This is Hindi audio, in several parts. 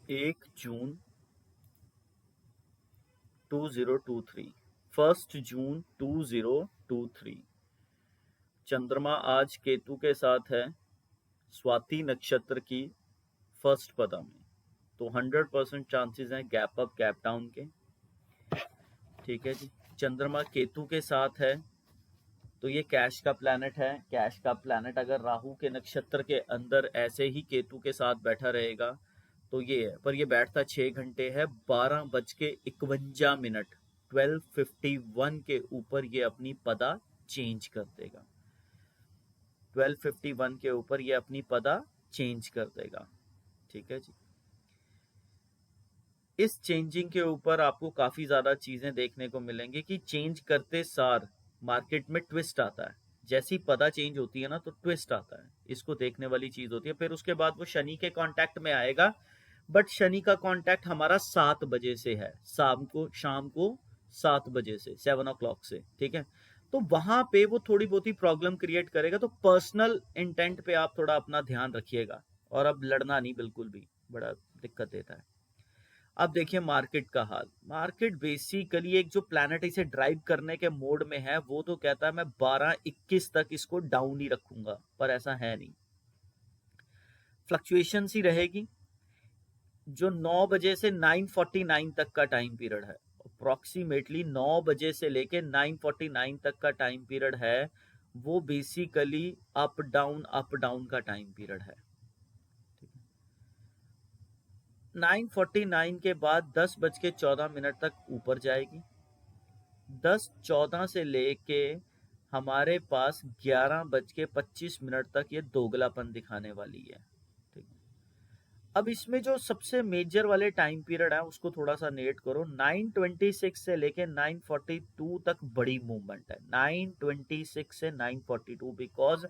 1 जून 2023, 1 जून 2023। चंद्रमा आज केतु के साथ है स्वाति नक्षत्र की फर्स्ट पदा में, तो 100% चांसेस हैं गैप अप गैप डाउन के। ठीक है जी। चंद्रमा केतु के साथ है तो ये कैश का प्लैनेट है। कैश का प्लैनेट अगर राहु के नक्षत्र के अंदर ऐसे ही केतु के साथ बैठा रहेगा तो ये है, पर ये बैठता 6 घंटे है। 12:51 12:51 के ऊपर ये अपनी पदा चेंज कर देगा। 12:51 के ऊपर ये अपनी पदा चेंज कर देगा। ठीक है जी। इस चेंजिंग के ऊपर आपको काफी ज्यादा चीजें देखने को मिलेंगी कि चेंज करते सार मार्केट में ट्विस्ट आता है। जैसी पदा चेंज होती है ना तो ट्विस्ट आता है, इसको देखने वाली चीज होती है। फिर उसके बाद वो शनि के कांटेक्ट में आएगा, बट शनि का कांटेक्ट हमारा 7 बजे से है, शाम को 7 बजे से 7 o'clock से। ठीक है, तो वहां पे वो थोड़ी बहुत ही प्रॉब्लम क्रिएट करेगा। तो पर्सनल इंटेंट पे आप थोड़ा अपना ध्यान रखिएगा, और अब लड़ना नहीं, बिल्कुल भी बड़ा दिक्कत देता है। अब देखिए मार्केट का हाल। मार्केट बेसिकली एक जो प्लैनेट इसे ड्राइव करने के मोड में है वो तो कहता है मैं 12:21 तक इसको डाउन ही रखूंगा, पर ऐसा है नहीं। फ्लक्चुएशन ही रहेगी। जो 9 बजे से 9:49 तक का टाइम पीरियड है, अप्रोक्सीमेटली 9 बजे से लेके 9:49 तक का टाइम पीरियड है, वो बेसिकली अप डाउन का टाइम पीरियड है। 9:49 के बाद 10:14 तक ऊपर जाएगी। 10:14 से लेके हमारे पास 11:25 तक ये दोगलापन दिखाने वाली है। ठीक। अब इसमें जो सबसे मेजर वाले टाइम पीरियड है उसको थोड़ा सा नेट करो। 9:26 से लेके 9:42 तक बड़ी मूवमेंट है। 9:26 से 9:42, बिकॉज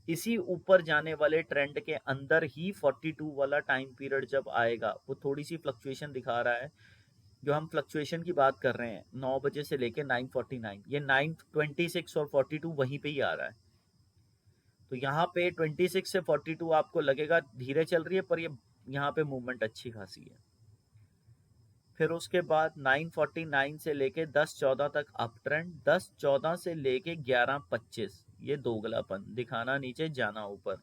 इसी ऊपर जाने वाले ट्रेंड के अंदर ही 42 वाला टाइम पीरियड जब आएगा, वो थोड़ी सी फ्लक्चुएशन दिखा रहा है। जो हम फ्लक्चुएशन की बात कर रहे हैं 9 बजे से लेके 9:49, ये 9:26 और 42 वहीं पे ही आ रहा है। तो यहाँ पे 26 से 42 आपको लगेगा धीरे चल रही है, पर ये यहाँ पे मूवमेंट अच्छी खासी है। फिर उसके बाद 9:49 से लेके 10:14 तक अप ट्रेंड, 10:14 से लेके 11:25 ये दोगलापन, दिखाना नीचे जाना ऊपर।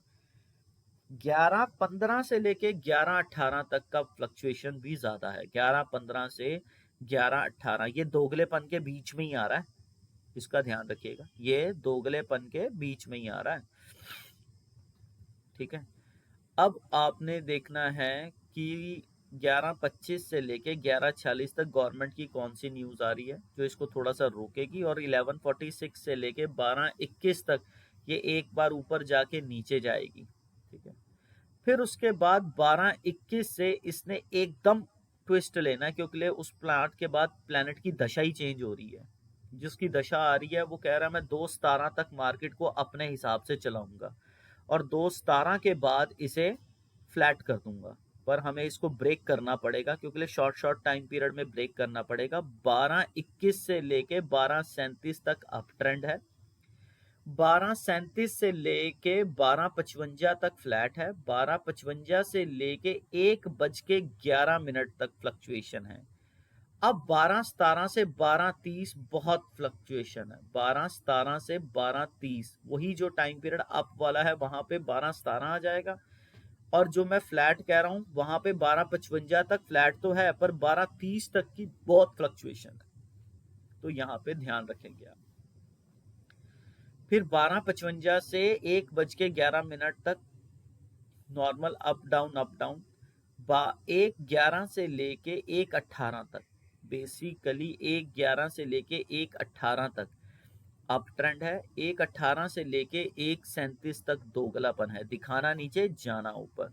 11:15 से लेके 11:18 तक का फ्लक्चुएशन भी ज्यादा है। 11:15 से 11:18 ये दोगलेपन के बीच में ही आ रहा है, इसका ध्यान रखिएगा। ये दोगलेपन के बीच में ही आ रहा है। ठीक है, अब आपने देखना है कि 11:25 से लेके 11:46 तक गवर्नमेंट की कौन सी न्यूज आ रही है जो इसको थोड़ा सा रोकेगी, और 11:46 से लेके 12:21 तक ये एक बार ऊपर जाके नीचे जाएगी। ठीक है, फिर उसके बाद 12:21 से इसने एकदम ट्विस्ट लेना है, क्योंकि उस प्लाट के बाद प्लैनेट की दशा ही चेंज हो रही है। जिसकी दशा आ रही है वो कह रहा है मैं 2:17 तक मार्केट को अपने हिसाब से चलाऊंगा, और 2:17 के बाद इसे फ्लैट कर दूंगा। पर हमें इसको ब्रेक करना पड़ेगा, क्योंकि शॉर्ट टाइम पीरियड में ब्रेक करना पड़ेगा। 12:21 से लेके 12:37 तक अप ट्रेंड है। 12:37 से लेके 12:55 तक फ्लैट है। 12:55 से लेके 1:11 तक फ्लक्चुएशन है। अब 12:17 से 12:30 बहुत फ्लक्चुएशन है। 12:17 से 12:30 वही जो टाइम पीरियड अप वाला है, वहां पे 12:17 आ जाएगा। और जो मैं फ्लैट कह रहा हूं वहां पे 12:55 तक फ्लैट तो है, पर 12:30 तक की बहुत फ्लक्चुएशन है। तो यहां पे ध्यान रखेंगे आप। फिर 12:55 से 1:11 तक नॉर्मल अप डाउन। 1:11 से लेके 1:18 तक, बेसिकली 1:11 से लेके 1:18 तक अप ट्रेंड है। 1:18 से लेके 1:37 तक दोगलापन है, दिखाना नीचे जाना ऊपर।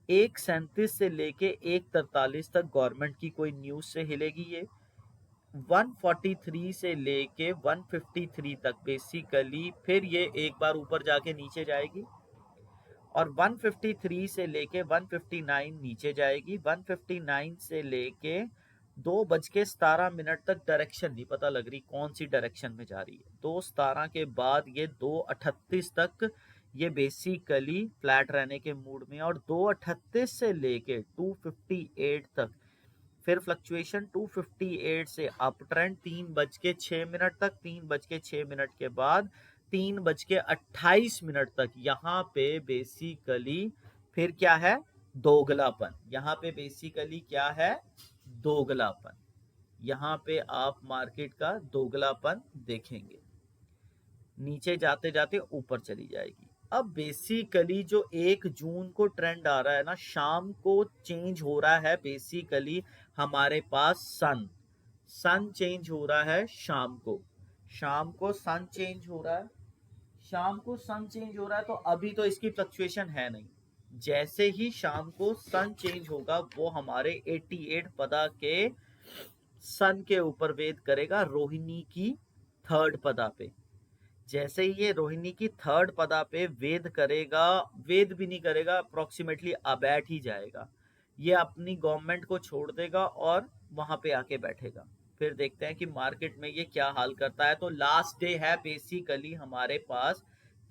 1:37 से लेके 1:43 तक गवर्नमेंट की कोई न्यूज से हिलेगी ये। 143 से लेके 153 तक बेसिकली फिर ये एक बार ऊपर जाके नीचे जाएगी, और 153 से लेके 159 नीचे जाएगी। 159 से लेके 2:17 तक डायरेक्शन नहीं पता लग रही कौन सी डायरेक्शन में जा रही है। 2:17 के बाद ये 2:38 तक ये बेसिकली फ्लैट रहने के मूड में, और 238 से लेके 258 तक, फिर फ्लक्चुएशन 258 से अप ट्रेंड 3:06 तक, 3:06 के बाद 3:28 तक। यहाँ पे बेसिकली फिर क्या है, दोगलापन। यहाँ पे बेसिकली क्या है, दोगलापन। यहाँ पे आप मार्केट का दोगलापन देखेंगे, नीचे जाते जाते ऊपर चली जाएगी। अब बेसिकली जो 1 जून को ट्रेंड आ रहा है ना, शाम को चेंज हो रहा है बेसिकली हमारे पास सन चेंज हो रहा है शाम को, सन चेंज हो रहा है, तो अभी तो इसकी फ्लक्चुएशन है नहीं। जैसे ही शाम को सन चेंज होगा, वो हमारे 88 पदा के सन के ऊपर वेद करेगा, रोहिणी की थर्ड पदा पे। जैसे ही ये रोहिणी की थर्ड पदा पे वेद करेगा, वेद भी नहीं करेगा, अप्रोक्सीमेटली बैठ ही जाएगा। ये अपनी गवर्नमेंट को छोड़ देगा और वहां पे आके बैठेगा। फिर देखते हैं कि मार्केट में ये क्या हाल करता है। तो लास्ट डे है बेसिकली हमारे पास,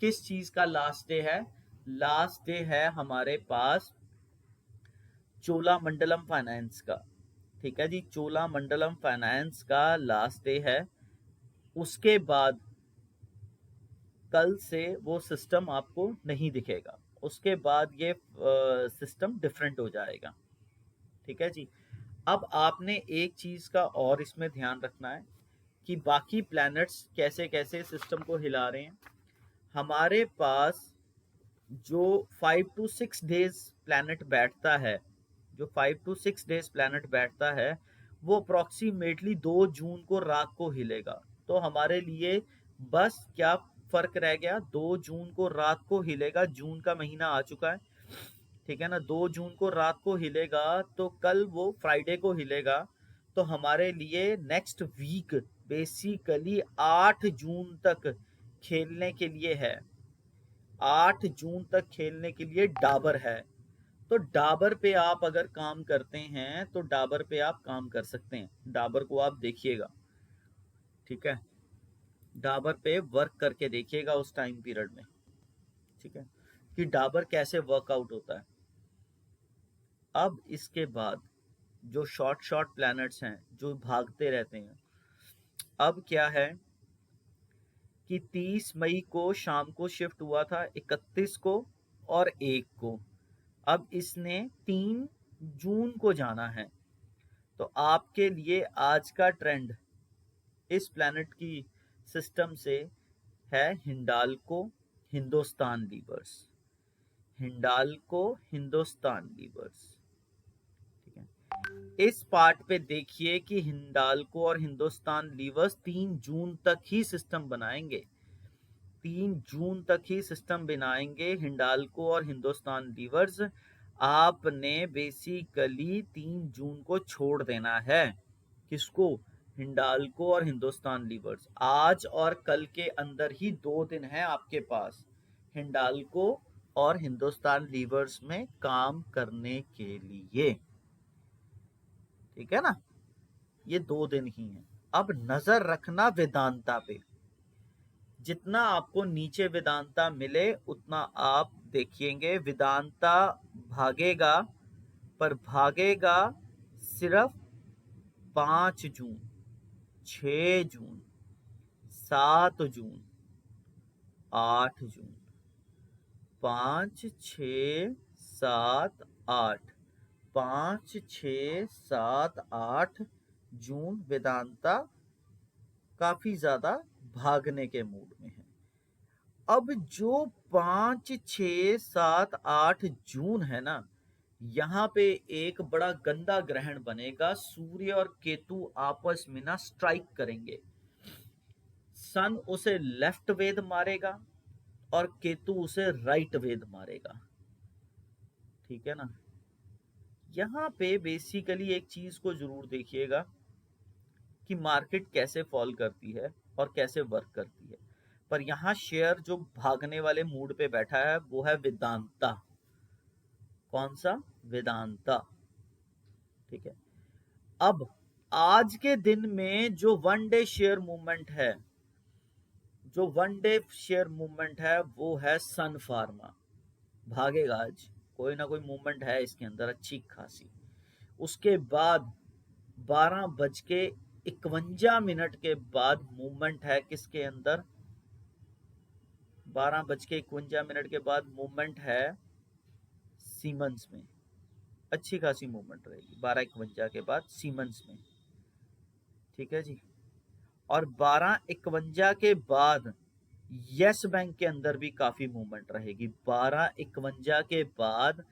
किस चीज का लास्ट डे है, लास्ट डे है हमारे पास चोलामंडलम फाइनेंस का। ठीक है जी, चोलामंडलम फाइनेंस का लास्ट डे है। उसके बाद कल से वो सिस्टम आपको नहीं दिखेगा, उसके बाद ये सिस्टम डिफरेंट हो जाएगा। ठीक है जी। अब आपने एक चीज का और इसमें ध्यान रखना है कि बाकी प्लैनेट्स कैसे कैसे सिस्टम को हिला रहे हैं। हमारे पास जो 5 to 6 डेज प्लैनेट बैठता है, जो 5 to 6 डेज प्लैनेट बैठता है, वो अप्रोक्सीमेटली 2 जून को रात को हिलेगा। तो हमारे लिए बस क्या फर्क रह गया, 2 जून को रात को हिलेगा, जून का महीना आ चुका है। ठीक है ना, 2 जून को रात को हिलेगा, तो कल वो फ्राइडे को हिलेगा। तो हमारे लिए नेक्स्ट वीक बेसिकली 8 जून तक खेलने के लिए है, 8 जून तक खेलने के लिए डाबर है। तो डाबर पे आप अगर काम करते हैं तो डाबर पे आप काम कर सकते हैं, डाबर को आप देखिएगा। ठीक है, डाबर पे वर्क करके देखिएगा उस टाइम पीरियड में। ठीक है, कि डाबर कैसे वर्कआउट होता है। अब इसके बाद जो शॉर्ट प्लैनेट्स हैं जो भागते रहते हैं, अब क्या है कि 30 मई को शाम को शिफ्ट हुआ था, 31 को और 1 को। अब इसने 3 जून को जाना है। तो आपके लिए आज का ट्रेंड इस प्लैनेट की सिस्टम से है हिंडाल्को हिंदुस्तान लीवर्स, हिंडाल्को हिंदुस्तान लीवर्स। ठीक है, इस पार्ट पे देखिए कि हिंडाल्को और हिंदुस्तान लीवर्स 3 जून तक ही सिस्टम बनाएंगे, 3 जून तक ही सिस्टम बनाएंगे हिंडाल्को और हिंदुस्तान लीवर्स। आपने बेसिकली 3 जून को छोड़ देना है। किसको, हिंडाल्को और हिंदुस्तान लीवर्स। आज और कल के अंदर ही 2 दिन है आपके पास हिंडाल्को और हिंदुस्तान लीवर्स में काम करने के लिए। ठीक है ना, ये 2 दिन ही हैं। अब नजर रखना वेदांता पे, जितना आपको नीचे वेदांता मिले उतना आप देखिएंगे। वेदांता भागेगा, पर भागेगा सिर्फ 5 जून, 6 जून, 7 जून, 8 जून, 5, 6, 7, 8, 5, 6, 7, 8 जून वेदांता काफी ज्यादा भागने के मूड में है। अब जो 5, 6, 7, 8 जून है ना, यहाँ पे एक बड़ा गंदा ग्रहण बनेगा, सूर्य और केतु आपस में ना स्ट्राइक करेंगे। सन उसे लेफ्ट वेद मारेगा और केतु उसे राइट वेद मारेगा। ठीक है ना, यहाँ पे बेसिकली एक चीज को जरूर देखिएगा कि मार्केट कैसे फॉल करती है और कैसे वर्क करती है। पर यहाँ शेयर जो भागने वाले मूड पे बैठा है वो है वेदांता। कौन सा, वेदांता। ठीक है, अब आज के दिन में जो 1 डे शेयर मूवमेंट है जो वन डे शेयर मूवमेंट है वो है सन फार्मा, भागेगा आज, कोई ना कोई मूवमेंट है इसके अंदर अच्छी खासी। उसके बाद 12:51 के बाद मूवमेंट है किसके अंदर, 12:51 के बाद मूवमेंट है सीमेंस में, अच्छी खासी मूवमेंट रहेगी 12:51 के बाद सीमेंस में, ठीक है जी। और 12:51 के बाद यस बैंक के अंदर भी काफी मूवमेंट रहेगी, 12:51 के बाद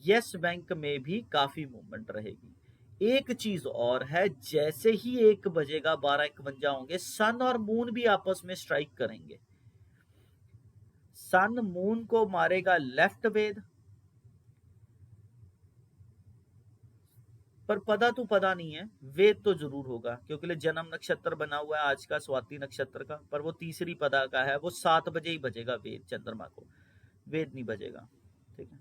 यस बैंक में भी काफी मूवमेंट रहेगी। एक चीज और है, जैसे ही 1 बजेगा 12:51 होंगे, सन और मून भी आपस में स्ट्राइक करेंगे। सन मून को मारेगा लेफ्ट वेद, पर पता नहीं है, वेद तो जरूर होगा क्योंकि जन्म नक्षत्र बना हुआ है आज का स्वाति नक्षत्र का, पर वो तीसरी पदा का है, वो 7 बजे ही बजेगा वेद, चंद्रमा को वेद नहीं बजेगा, ठीक है।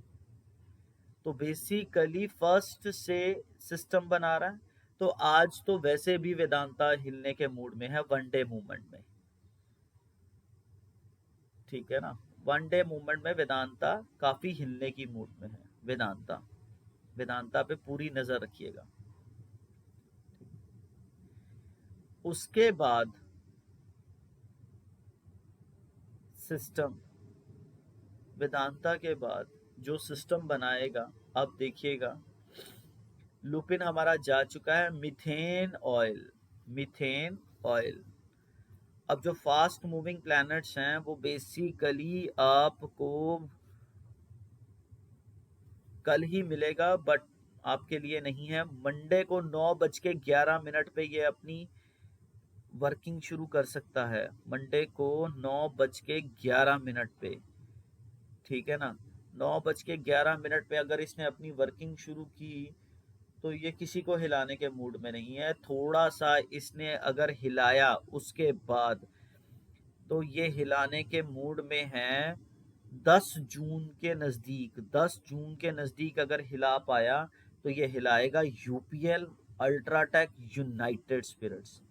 तो बेसिकली फर्स्ट से सिस्टम बना रहा है। तो आज तो वैसे भी वेदांता हिलने के मूड में है, वन डे मूवमेंट में, ठीक है ना। वन डे मूवमेंट में वेदांता काफी हिलने की मूड में है, वेदांता, वेदांता पे पूरी नजर रखिएगा। उसके बाद सिस्टम, वेदांता के बाद जो सिस्टम बनाएगा, अब देखिएगा, लुपिन हमारा जा चुका है, मिथेन ऑयल, मिथेन ऑयल। अब जो फास्ट मूविंग प्लैनेट्स हैं वो बेसिकली आपको कल ही मिलेगा, बट आपके लिए नहीं है। मंडे को 9:11 पे ये अपनी वर्किंग शुरू कर सकता है, मंडे को 9:11 पे, ठीक है ना। 9:11 पे अगर इसने अपनी वर्किंग शुरू की तो ये किसी को हिलाने के मूड में नहीं है। थोड़ा सा इसने अगर हिलाया उसके बाद तो ये हिलाने के मूड में है 10 जून के नजदीक, 10 जून के नजदीक अगर हिला पाया तो ये हिलाएगा UPL, UltraTech, United Spirits,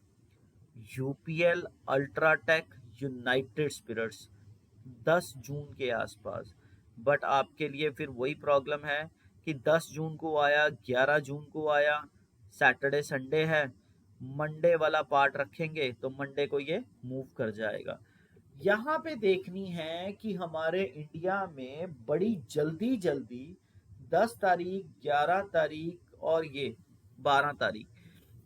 UPL, UltraTech, United Spirits 10 जून के आसपास। बट आपके लिए फिर वही प्रॉब्लम है कि 10 जून को आया, 11 जून को आया, सैटरडे संडे है, मंडे वाला पार्ट रखेंगे तो मंडे को ये मूव कर जाएगा। यहाँ पे देखनी है कि हमारे इंडिया में बड़ी जल्दी जल्दी 10 तारीख, 11 तारीख और ये 12 तारीख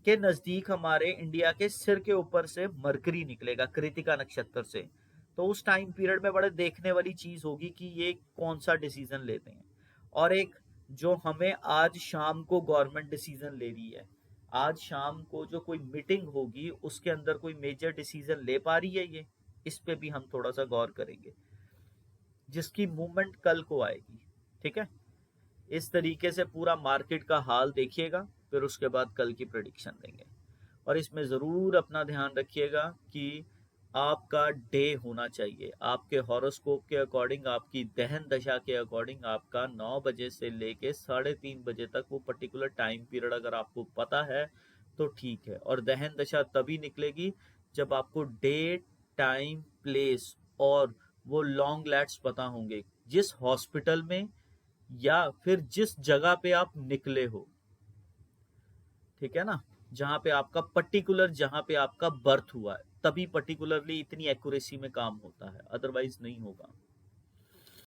के नजदीक हमारे इंडिया के सिर के ऊपर से मरकरी निकलेगा कृतिका नक्षत्र से। तो उस टाइम पीरियड में बड़े देखने वाली चीज होगी कि ये कौन सा डिसीजन लेते हैं। और एक जो हमें आज शाम को गवर्नमेंट डिसीजन ले रही है, आज शाम को जो कोई मीटिंग होगी उसके अंदर कोई मेजर डिसीजन ले पा रही है ये, इस पे भी हम थोड़ा सा गौर करेंगे, जिसकी मूवमेंट कल को आएगी, ठीक है। इस तरीके से पूरा मार्केट का हाल देखिएगा, फिर उसके बाद कल की प्रेडिक्शन देंगे। और इसमें ज़रूर अपना ध्यान रखिएगा कि आपका डे होना चाहिए आपके हॉरोस्कोप के अकॉर्डिंग, आपकी दहन दशा के अकॉर्डिंग, आपका 9 बजे से लेके 3:30 बजे तक वो पर्टिकुलर टाइम पीरियड अगर आपको पता है तो ठीक है। और दहन दशा तभी निकलेगी जब आपको डेट, टाइम, प्लेस और वो लॉन्ग लैट्स पता होंगे, जिस हॉस्पिटल में या फिर जिस जगह पे आप निकले हो, ठीक है ना, जहां पे आपका पर्टिकुलर, जहां पे आपका बर्थ हुआ है, तभी पर्टिकुलरली इतनी एक्यूरेसी में काम होता है, अदरवाइज नहीं होगा।